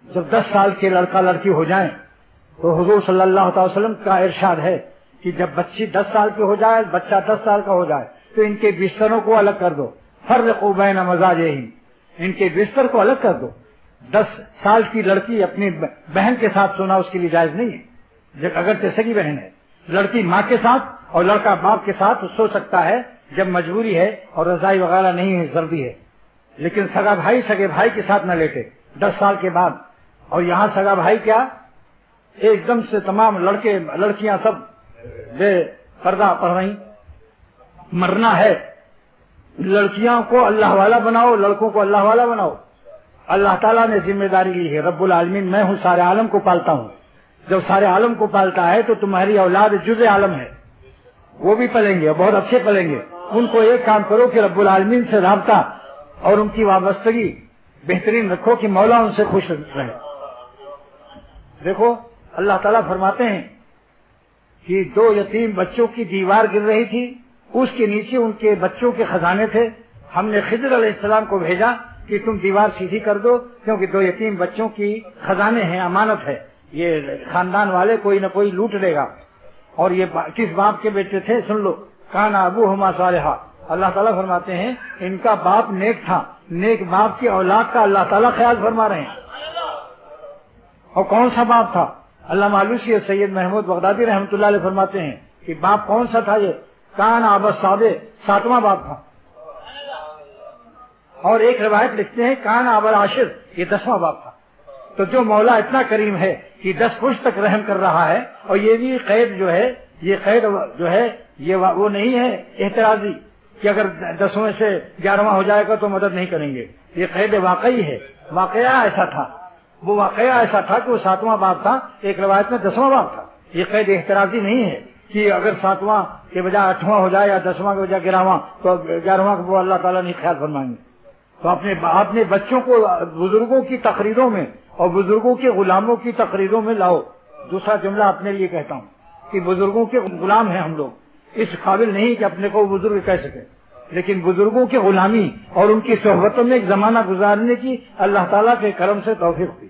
جب 10 سال کے لڑکا لڑکی ہو جائیں تو حضور صلی اللہ تعالی وسلم کا ارشاد ہے کہ جب بچی 10 سال کی ہو جائے، بچہ 10 سال کا ہو جائے تو ان کے بستروں کو الگ کر دو، فرقوا بین مضاجعہم، ان کے بستر کو الگ کر دو۔ 10 سال کی لڑکی اپنی بہن کے ساتھ سونا اس کے لیے جائز نہیں ہے، اگرچہ سگی بہن ہے۔ لڑکی ماں کے ساتھ اور لڑکا باپ کے ساتھ سو سکتا ہے جب مجبوری ہے اور رضائی وغیرہ نہیں ہے، سردی ہے، لیکن سگا بھائی سگے بھائی کے ساتھ نہ لیٹے 10 سال کے بعد۔ اور یہاں سگا بھائی کیا، ایک دم سے تمام لڑکے لڑکیاں سب بے پردہ پڑھ رہی۔ مرنا ہے، لڑکیاں کو اللہ والا بناؤ، لڑکوں کو اللہ والا بناؤ۔ اللہ تعالیٰ نے ذمہ داری لی ہے، رب العالمین میں ہوں سارے عالم کو پالتا ہوں۔ جب سارے عالم کو پالتا ہے تو تمہاری اولاد جز عالم ہے، وہ بھی پلیں گے، بہت اچھے پلیں گے۔ ان کو ایک کام کرو کہ رب العالمین سے رابطہ اور ان کی وابستگی بہترین رکھو کہ مولا ان سے خوش رہے۔ دیکھو اللہ تعالیٰ فرماتے ہیں کہ 2 یتیم بچوں کی دیوار گر رہی تھی، اس کے نیچے ان کے بچوں کے خزانے تھے۔ ہم نے خضر علیہ السلام کو بھیجا کہ تم دیوار سیدھی کر دو، کیونکہ 2 یتیم بچوں کی خزانے ہیں، امانت ہے، یہ خاندان والے کوئی نہ کوئی لوٹ لے گا۔ اور یہ کس باپ کے بیٹے تھے سن لو، کان ابوہما صالحا، اللہ تعالیٰ فرماتے ہیں ان کا باپ نیک تھا، نیک باپ کی اولاد کا اللہ تعالیٰ خیال فرما رہے ہیں۔ اور کون سا باپ تھا؟ علامہ آلوسی اور سید محمود بغدادی رحمۃ اللہ علیہ فرماتے ہیں کہ باپ کون سا تھا؟ یہ کان ابا الصادق، 7واں باپ تھا۔ اور ایک روایت لکھتے ہیں کان ابا العاشر، یہ 10واں باپ تھا۔ تو جو مولا اتنا کریم ہے کہ 10 پشت تک رحم کر رہا ہے، اور یہ بھی قید جو ہے، یہ قید جو ہے یہ وہ نہیں ہے احترازی کہ اگر 10ویں سے 11واں ہو جائے گا تو مدد نہیں کریں گے، یہ قید واقعی ہے، واقعہ ایسا تھا، وہ واقعہ ایسا تھا کہ وہ 7واں باپ تھا، ایک روایت میں 10واں باپ تھا۔ یہ قید احترازی نہیں ہے کہ اگر 7واں کے بجائے 8واں ہو جائے یا 10واں کے بجائے 11واں تو 11واں کو اللہ تعالیٰ نہیں خیال فرمائیں گے۔ تو اپنے بچوں کو بزرگوں کی تقریروں میں اور بزرگوں کے غلاموں کی تقریروں میں لاؤ۔ دوسرا جملہ اپنے لیے کہتا ہوں کہ بزرگوں کے غلام ہیں ہم لوگ، اس قابل نہیں کہ اپنے کو بزرگ کہہ سکے، لیکن بزرگوں کی غلامی اور ان کی صحبتوں میں ایک زمانہ گزارنے کی اللہ تعالیٰ کے کرم سے توفیق ہوئی۔